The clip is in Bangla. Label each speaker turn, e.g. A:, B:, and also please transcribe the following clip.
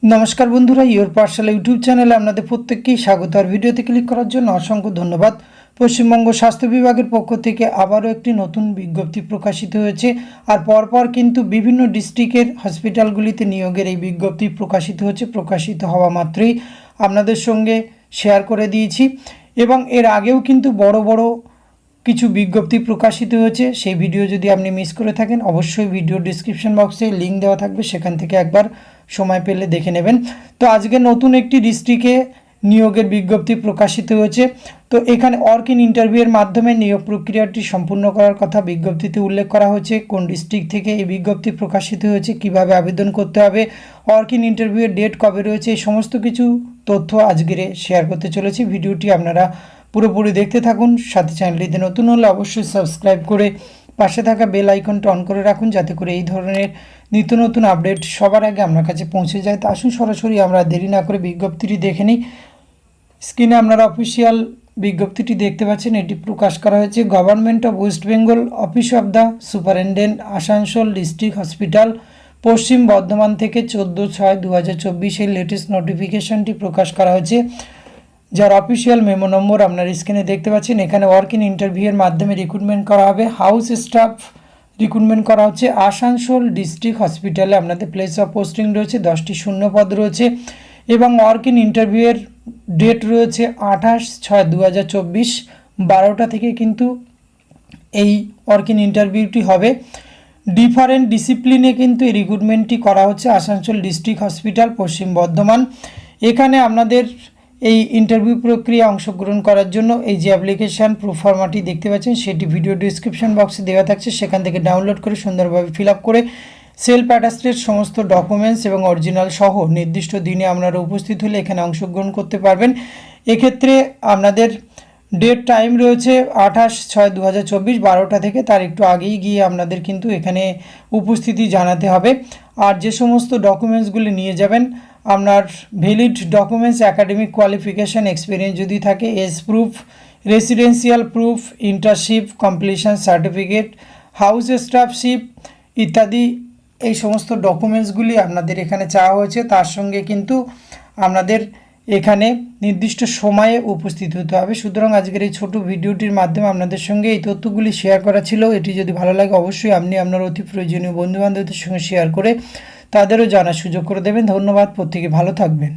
A: नमस्कार बंधुरा योर पाठशाला यूट्यूब चैनल आपनादेर प्रत्येककेई स्वागत। और भिडियोते क्लिक करार जोन्नो असंख्य धन्यवाद। पश्चिमबंग स्वास्थ्य विभागेर पक्ष थेके आबारो एकटी नतून विज्ञप्ति प्रकाशित हयेछे और परपर किन्तु विभिन्न डिस्ट्रिक्टेर हस्पिटालगुलिते नियोगेर एई विज्ञप्ति प्रकाशित हयेछे। प्रकाशित हवा मात्रई आपनादेर संगे शेयर करे दिएछि एबं एर आगेओ किन्तु बड़ो बड़ो কিছু বিজ্ঞপ্তি প্রকাশিত হয়েছে। সেই ভিডিও যদি আপনি মিস করে থাকেন অবশ্যই ভিডিও ডেসক্রিপশন বক্সে লিংক দেওয়া থাকবে, সেখান থেকে একবার সময় পেলে দেখে নেবেন। তো আজকে নতুন একটি ডিস্ট্রিক্টে নিয়োগের বিজ্ঞপ্তি প্রকাশিত হয়েছে। তো এখানে ওয়ার্ক ইন ইন্টারভিউয়ের মাধ্যমে নিয়োগ প্রক্রিয়াটি সম্পূর্ণ করার কথা বিজ্ঞপ্তিতে উল্লেখ করা হয়েছে। কোন ডিস্ট্রিক্ট থেকে এই বিজ্ঞপ্তি প্রকাশিত হয়েছে, কিভাবে আবেদন করতে হবে, ওয়ার্ক ইন ইন্টারভিউয়ের ডেট কবে রয়েছে, এই সমস্ত কিছু তথ্য আজকে শেয়ার করতে চলেছি। ভিডিওটি আপনারা পুরোপুরি দেখতে থাকুন। সাথে চ্যানেলটিতে নতুন হলে অবশ্যই সাবস্ক্রাইব করে পাশে থাকা বেল আইকনটা অন করে রাখুন, যাতে করে এই ধরনের নিত্য নতুন আপডেট সবার আগে আপনার কাছে পৌঁছে যায়। তো আসুন সরাসরি আমরা দেরি না করে বিজ্ঞপ্তিটি দেখে নিই। স্ক্রিনে আপনারা অফিসিয়াল বিজ্ঞপ্তিটি দেখতে পাচ্ছেন। এটি প্রকাশ করা হয়েছে government of West Bengal, office of the superintendent, Asansol district hospital, পশ্চিম বর্ধমান থেকে 14/6/2024 এই লেটেস্ট নোটিফিকেশনটি প্রকাশ করা হয়েছে, যার অফিসিয়াল মেমো নম্বর আপনার স্ক্রিনে দেখতে পাচ্ছেন। এখানে ওয়ার্ক ইন ইন্টারভিউয়ের মাধ্যমে রিক্রুটমেন্ট করা হবে। হাউস স্টাফ রিক্রুটমেন্ট করা হচ্ছে আসানসোল ডিস্ট্রিক্ট হসপিটালে। আপনাদের প্লেস অফ পোস্টিং রয়েছে, 10টি শূন্য পদ রয়েছে এবং ওয়ার্ক ইন ইন্টারভিউয়ের ডেট রয়েছে 28/6/2024 12টা থেকে কিন্তু এই ওয়ার্ক ইন ইন্টারভিউটি হবে। ডিফারেন্ট ডিসিপ্লিনে কিন্তু এই রিক্রুটমেন্টটি করা হচ্ছে আসানসোল ডিস্ট্রিক্ট হসপিটাল, পশ্চিম বর্ধমান। এখানে আপনাদের এই ইন্টারভিউ প্রক্রিয়া অংশগ্রহণ করার জন্য এই যে অ্যাপ্লিকেশান প্রোফর্মাটি দেখতে পাচ্ছেন সেটি ভিডিও ডিসক্রিপশন বক্সে দেওয়া থাকছে, সেখান থেকে ডাউনলোড করে সুন্দরভাবে ফিল আপ করে সেলফ অ্যাটাস্টেড সমস্ত ডকুমেন্টস এবং অরিজিনাল সহ নির্দিষ্ট দিনে আপনারা উপস্থিত হলে এখানে অংশগ্রহণ করতে পারবেন। এক্ষেত্রে আপনাদের ডেট টাইম রয়েছে 28/6/2024 12টা থেকে, তার একটু আগেই গিয়ে আপনাদের কিন্তু এখানে উপস্থিতি জানাতে হবে। আর যে সমস্ত ডকুমেন্টসগুলি নিয়ে যাবেন, আপনার valid documents, academic qualification, experience যদি থাকে, age proof, residential proof, internship completion certificate, house staffship ইত্যাদি এই সমস্ত ডকুমেন্টসগুলি আপনাদের এখানে চাওয়া হয়েছে। তার সঙ্গে কিন্তু আপনাদের এখানে নির্দিষ্ট সময়ে উপস্থিত হতে হবে। সুতরাং আজকের এই ছোট ভিডিওটির মাধ্যমে আপনাদের সঙ্গে এই তথ্যগুলি শেয়ার করা ছিল। এটি যদি ভালো লাগে অবশ্যই আপনি আপনার অতি প্রয়োজনীয় বন্ধুবান্ধবদের সঙ্গে শেয়ার করে তাদেরও জানার সুযোগ করে দেবেন। ধন্যবাদ, প্রত্যেকে ভালো থাকবেন।